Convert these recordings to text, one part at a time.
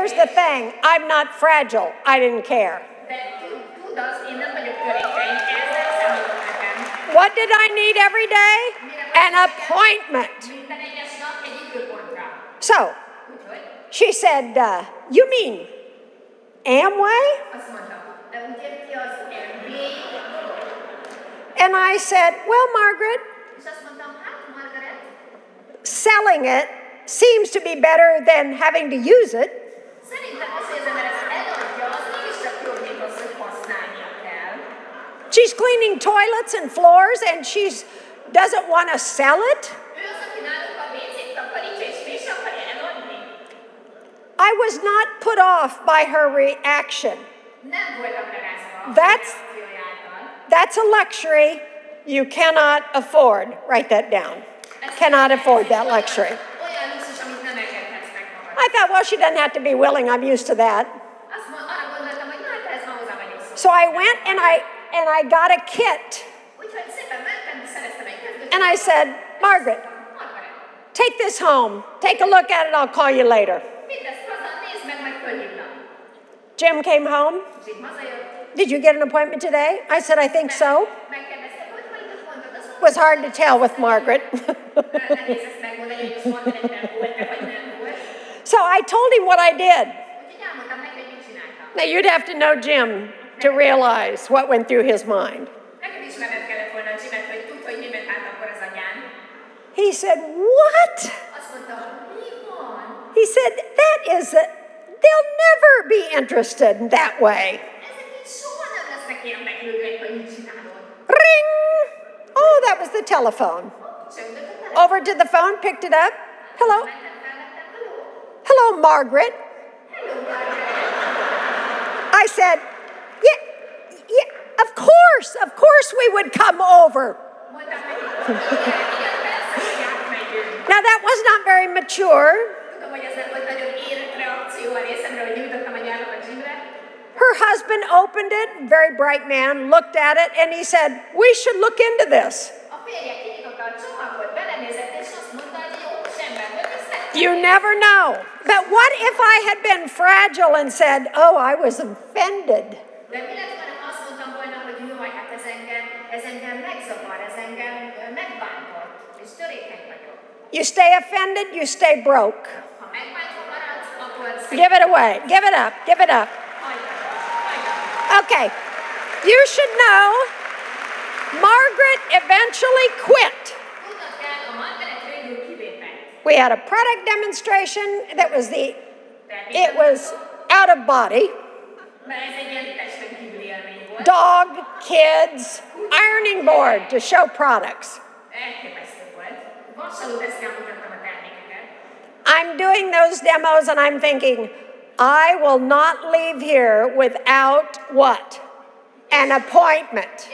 here's the thing. I'm not fragile. I didn't care. What did I need every day? An appointment. So, she said, you mean Amway? And I said, well, Margaret, selling it seems to be better than having to use it. She's cleaning toilets and floors and she doesn't want to sell it. I was not put off by her reaction. That's a luxury you cannot afford. Write that down. Cannot afford that luxury. I thought, well, she doesn't have to be willing. I'm used to that. So I went and I got a kit. And I said, Margaret, take this home. Take a look at it. I'll call you later. Jim came home. Did you get an appointment today? I said, I think so. It was hard to tell with Margaret. So I told him what I did. Now you'd have to know Jim to realize what went through his mind. He said, what? He said, they'll never be interested in that way. Ring! Oh, that was the telephone. Over to the phone, picked it up. Hello? Hello, Margaret. I said, yeah, of course we would come over. Now that was not very mature. Her husband opened it, very bright man, looked at it, and he said, we should look into this. You never know. But what if I had been fragile and said, oh, I was offended? You stay offended, you stay broke. Give it away. Give it up. Give it up. Okay. You should know Margaret eventually quit. We had a product demonstration that was it was out of body. Dog, kids, ironing board to show products. I'm doing those demos and I'm thinking, I will not leave here without what? An appointment.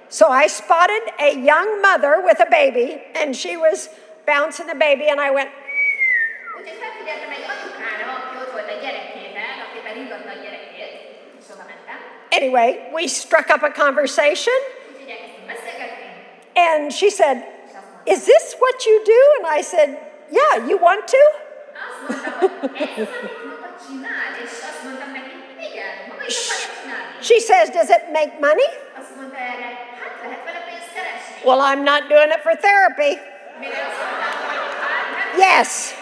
So I spotted a young mother with a baby, and she was bouncing the baby, and I went, anyway, we struck up a conversation, and she said, is this what you do? And I said, yeah, you want to? She says, does it make money? Well, I'm not doing it for therapy. Yes.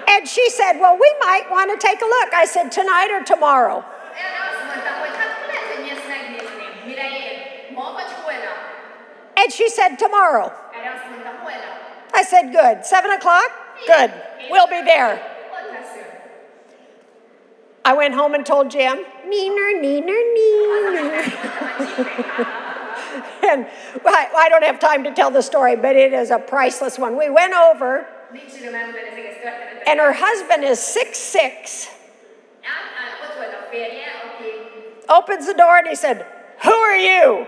And she said, well, we might want to take a look. I said, tonight or tomorrow? And she said, tomorrow. I said, good. 7 o'clock? Good. We'll be there. I went home and told Jim, neener, neener, neener. And I don't have time to tell the story, but it is a priceless one. We went over, and her husband is 6'6". Opens the door, and he said, who are you?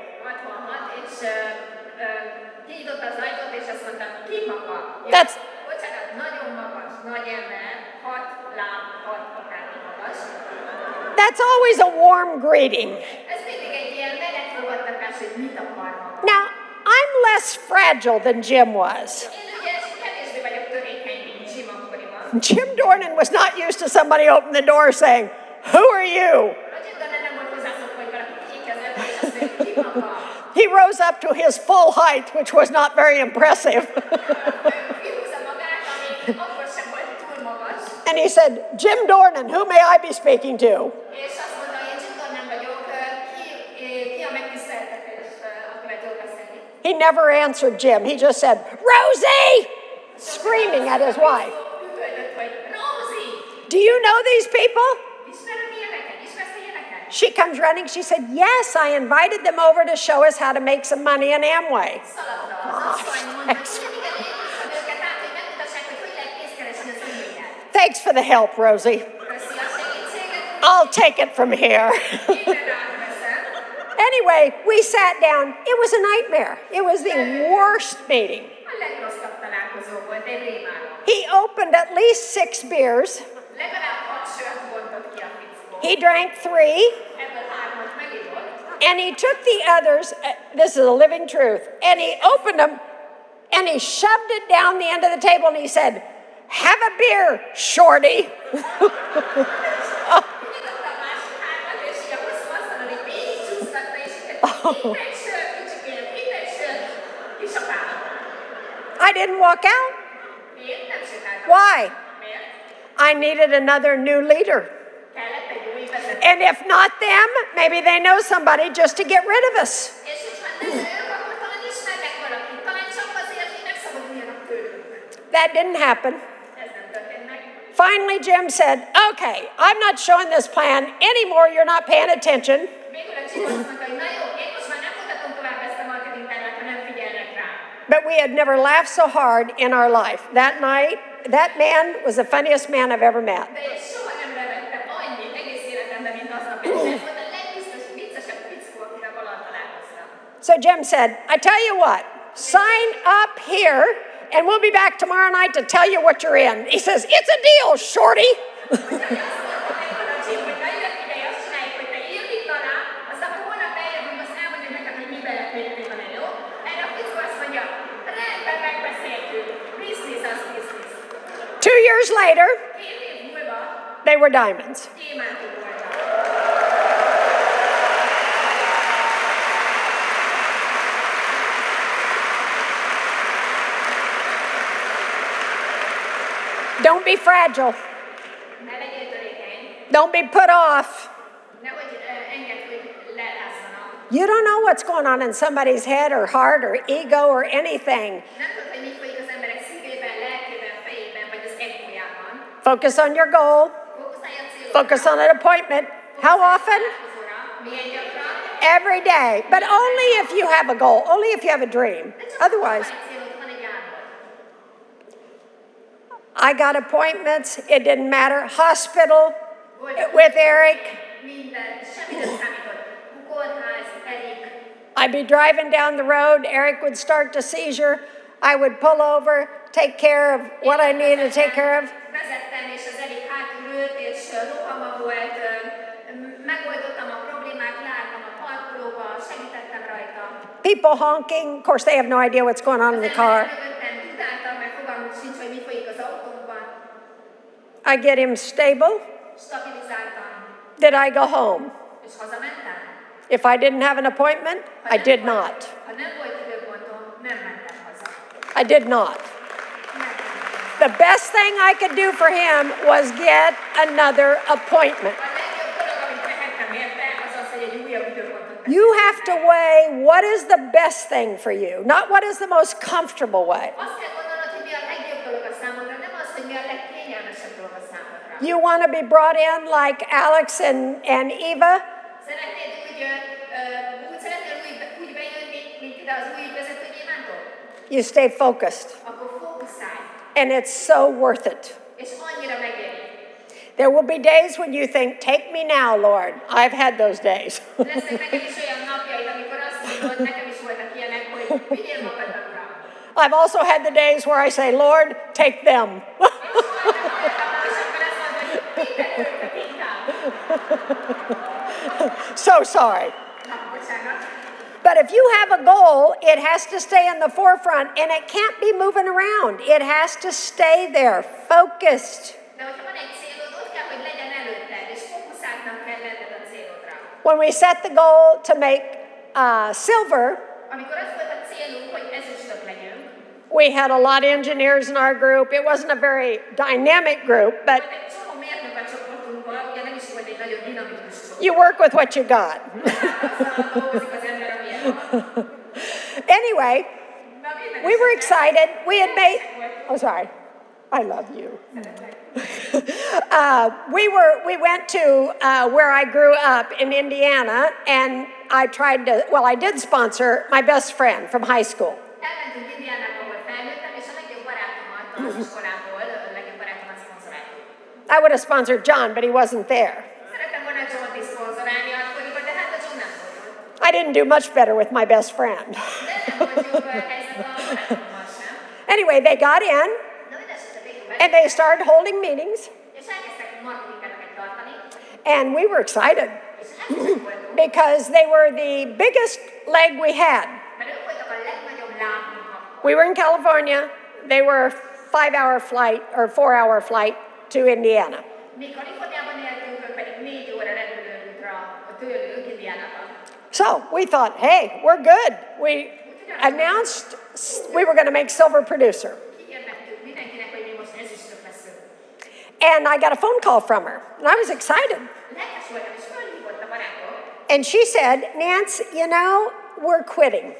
That's always a warm greeting. Now, I'm less fragile than Jim was. Jim Dornan was not used to somebody opening the door saying, "Who are you?" He rose up to his full height, which was not very impressive. And he said, "Jim Dornan, who may I be speaking to?" He never answered Jim. He just said, "Rosie!" screaming at his wife. "Do you know these people?" She comes running. She said, "Yes, I invited them over to show us how to make some money in Amway." Thanks for the help, Rosie. I'll take it from here. Anyway, we sat down. It was a nightmare. It was the worst meeting. He opened at least 6 beers. He drank 3. And he took the others. This is a living truth. And he opened them. And he shoved it down the end of the table. And he said, "Have a beer, shorty." I didn't walk out. Why? I needed another new leader. And if not them, maybe they know somebody just to get rid of us. That didn't happen. Finally, Jim said, "Okay, I'm not showing this plan anymore. You're not paying attention." But we had never laughed so hard in our life. That night, that man was the funniest man I've ever met. So Jim said, "I tell you what, sign up here and we'll be back tomorrow night to tell you what you're in." He says, "It's a deal, shorty." Two years later, they were diamonds. Don't be fragile. Don't be put off. You don't know what's going on in somebody's head or heart or ego or anything. Focus on your goal. Focus on an appointment. How often? Every day. But only if you have a goal. Only if you have a dream. Otherwise, I got appointments. It didn't matter. Hospital with Eric. I'd be driving down the road. Eric would start to seizure. I would pull over, take care of what I needed to take care of. People honking. Of course, they have no idea what's going on in the car. I get him stable. Did I go home? If I didn't have an appointment, I did not. I did not. The best thing I could do for him was get another appointment. You have to weigh what is the best thing for you, not what is the most comfortable way. You want to be brought in like Alex and Eva? You stay focused. And it's so worth it. There will be days when you think, "Take me now, Lord." I've had those days. I've also had the days where I say, "Lord, take them." So sorry. But if you have a goal, it has to stay in the forefront and it can't be moving around. It has to stay there, focused. When we set the goal to make silver, we had a lot of engineers in our group. It wasn't a very dynamic group, but you work with what you got. Anyway, we were excited. We had made, oh, sorry, I love you. We went to where I grew up in Indiana, and I did sponsor my best friend from high school. I would have sponsored John, but he wasn't there. I didn't do much better with my best friend. Anyway, they got in, and they started holding meetings, and we were excited because they were the biggest leg we had. We were in California. They were a 5-hour flight or 4-hour flight to Indiana. So we thought, hey, we're good. We announced we were going to make silver producer. And I got a phone call from her, and I was excited. And she said, Nance, you know, we're quitting.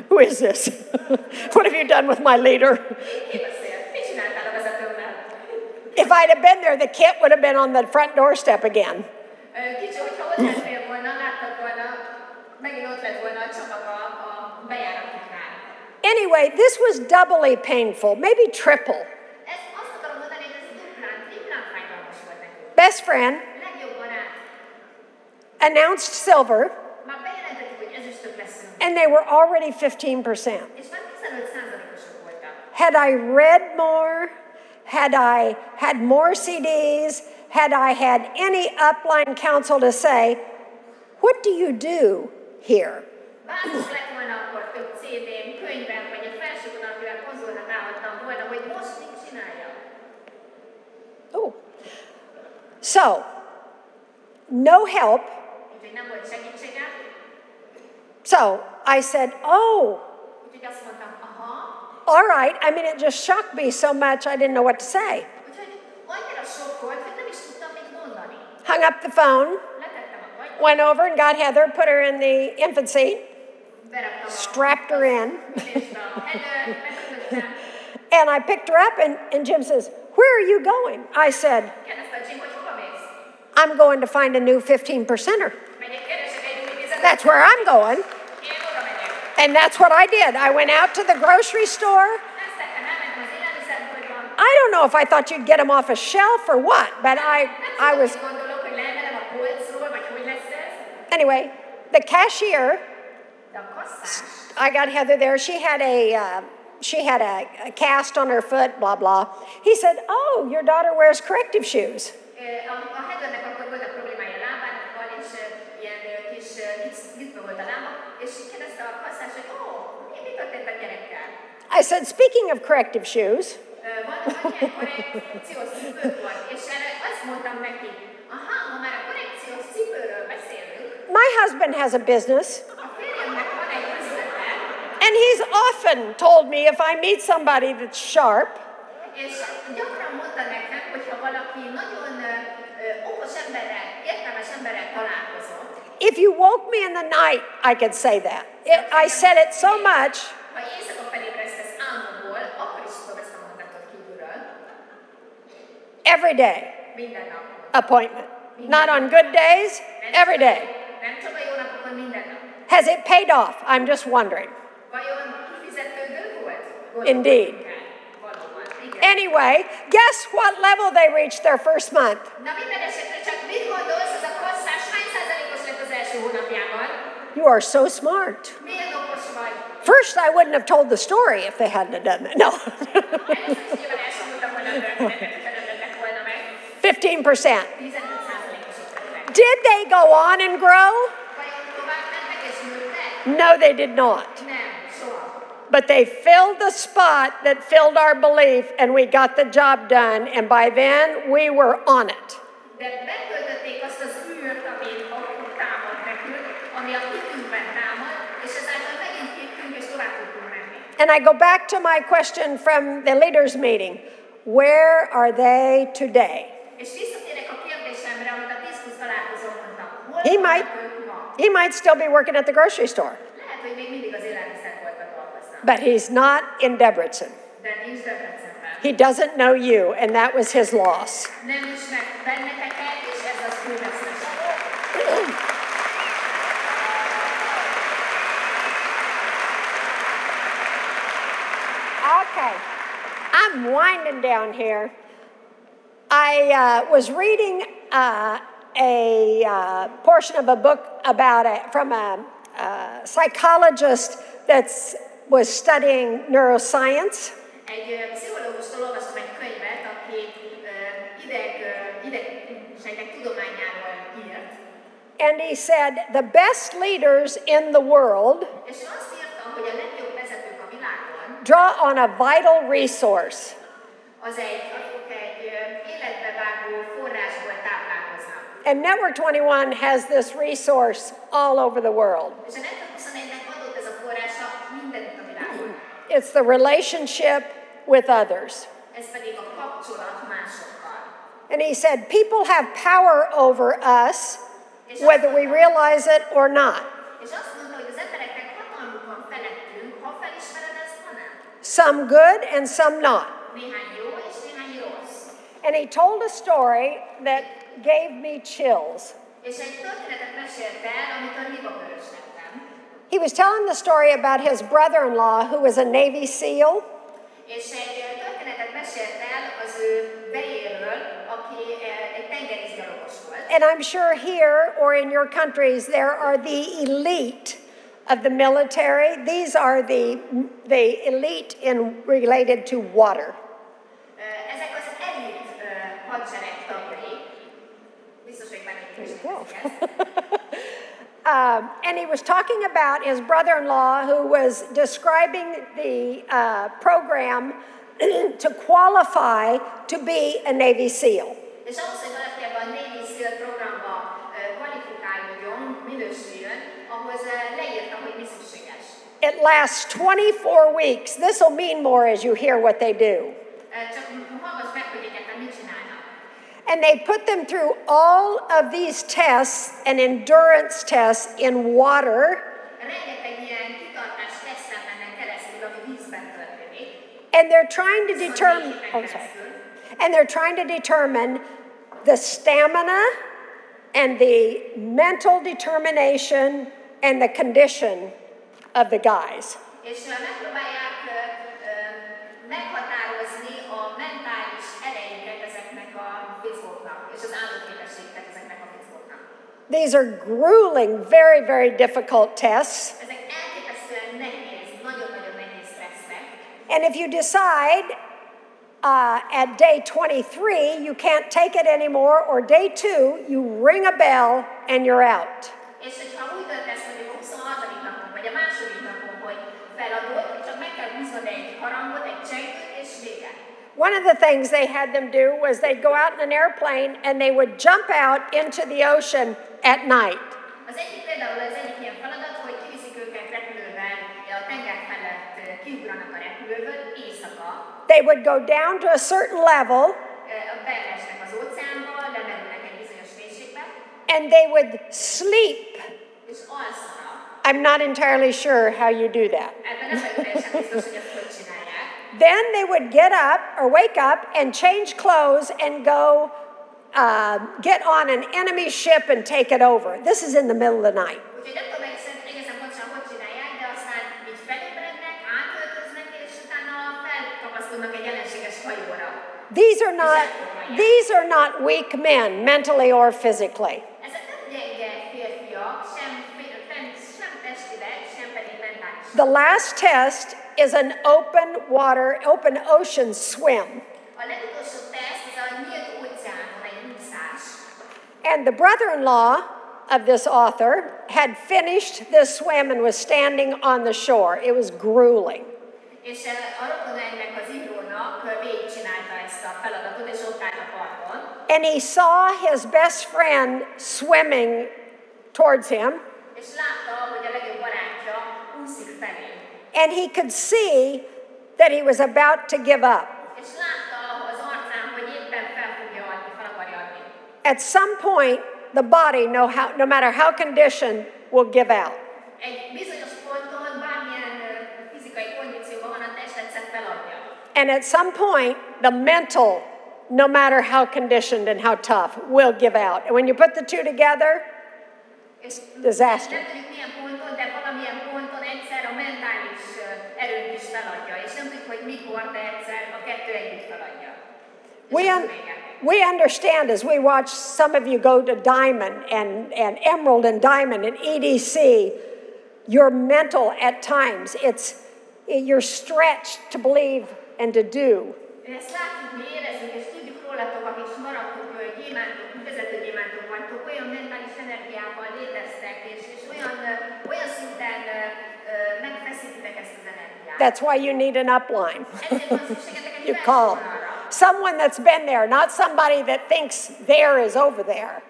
Who is this? What have you done with my leader? If I'd have been there, the kit would have been on the front doorstep again. Anyway, this was doubly painful, maybe triple. Best friend announced silver, and they were already 15%. Had I read more, had I had more CDs, had I had any upline counsel to say, what do you do here? Oh, so no help. So I said, oh, all right. I mean, it just shocked me so much I didn't know what to say. Hung up the phone, went over and got Heather, put her in the infant seat, strapped her in. And I picked her up, and Jim says, where are you going? I said, I'm going to find a new 15%er. That's where I'm going. And that's what I did. I went out to the grocery store. I don't know if I thought you'd get them off a shelf or what, but I was... Anyway, the cashier, I got Heather there. She had a cast on her foot, blah, blah. He said, oh, your daughter wears corrective shoes. I said, speaking of corrective shoes, my husband has a business, and he's often told me if I meet somebody that's sharp, if you woke me in the night, I could say that. I said it so much. Every day, appointment. Not on good days, every day. Has it paid off? I'm just wondering. Indeed. Anyway, guess what level they reached their first month? You are so smart. First, I wouldn't have told the story if they hadn't done that. No. 15%. Did they go on and grow? No, they did not. But they filled the spot that filled our belief, and we got the job done, and by then we were on it. And I go back to my question from the leaders' meeting. Where are they today? He might still be working at the grocery store. But he's not in Debrecen. He doesn't know you, and that was his loss. Okay, I'm winding down here. I was reading a portion of a book from a psychologist that was studying neuroscience. And he said the best leaders in the world draw on a vital resource. And Network 21 has this resource all over the world. It's the relationship with others. And he said, people have power over us, whether we realize it or not. Some good and some not. And he told a story that gave me chills. He was telling the story about his brother-in-law who was a Navy SEAL. And I'm sure here or in your countries there are the elite of the military. These are the elite related to water. There you go. And he was talking about his brother-in-law who was describing the program to qualify to be a Navy SEAL. It lasts 24 weeks. This will mean more as you hear what they do. And they put them through all of these tests and endurance tests in water. And they're trying to determine, and they're trying to determine the stamina and the mental determination and the condition of the guys. These are grueling, very, very difficult tests. And if you decide at day 23 you can't take it anymore, or day 2, you ring a bell and you're out. One of the things they had them do was they'd go out in an airplane and they would jump out into the ocean at night. They would go down to a certain level and they would sleep. I'm not entirely sure how you do that. Then they would get up or wake up and change clothes and go get on an enemy ship and take it over. This is in the middle of the night. These are not weak men, mentally or physically. The last test is an open ocean swim. And the brother-in-law of this author had finished this swim and was standing on the shore. It was grueling. És a rokona ennek az írónak végigcsinálta ezt a feladatot, és ott állt a parton. And he saw his best friend swimming towards him. És látta, hogy a legjobb barátja úszik felé. And he could see that he was about to give up. És látta az arcán, hogy éppen fel akarja adni. At some point, the body, no matter how conditioned, will give out. Egy bizonyos ponton bármilyen fizikai kondícióban van, a test egyszer feladja. And at some point, the mental, no matter how conditioned and how tough, will give out. And when you put the two together, it's disaster. Nem tudjuk milyen ponton, de valamilyen ponton egyszer a mentális erőt is feladja. És nem tudjuk, hogy mikor, de egyszer a kettő együtt feladja. We understand as we watch some of you go to Diamond and Emerald and Diamond and EDC, your mental at times, you're stretched to believe and to do. Ezt látjuk, mi érezzük, és tudjuk rólatok, akik maradtok gyémántok, vezető gyémántok vagytok, olyan mentális energiával léteztek, és olyan szinten megfeszítitek ezt az energiát. That's why you need an upline. You call. Someone that's been there, not somebody that thinks there is over there.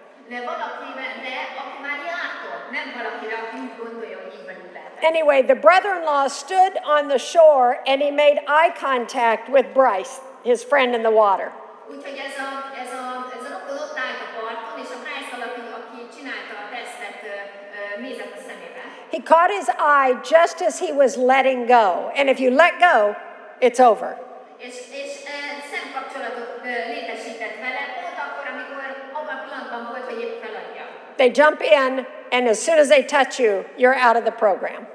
Anyway, the brother-in-law stood on the shore and he made eye contact with Bryce, his friend in the water. He caught his eye just as he was letting go. And if you let go, it's over. They jump in, and as soon as they touch you, you're out of the program.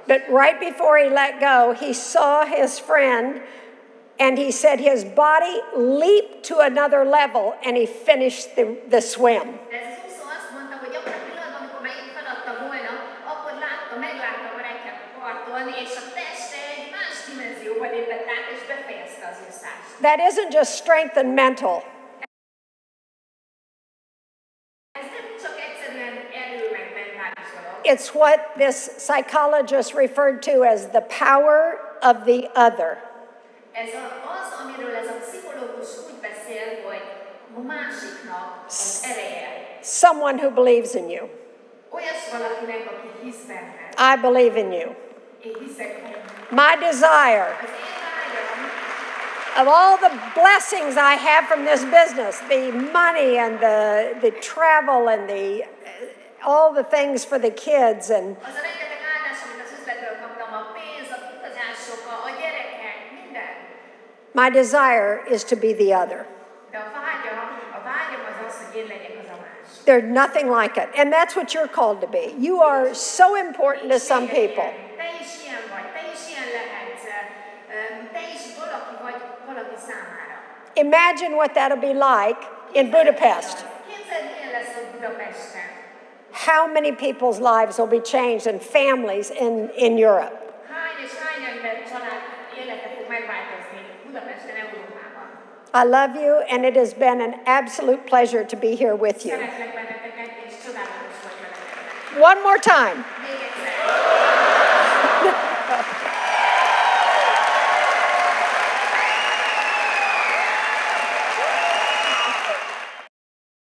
But right before he let go, he saw his friend, and he said his body leaped to another level, and he finished the swim. That isn't just strength and mental. It's what this psychologist referred to as the power of the other. Someone who believes in you. I believe in you. My desire of all the blessings I have from this business, the money and the travel and all the things for the kids and my desire is to be the other. There's nothing like it. And that's what you're called to be. You are so important to some people. Imagine what that'll be like in Budapest. How many people's lives will be changed and families in Europe? I love you, and it has been an absolute pleasure to be here with you. One more time.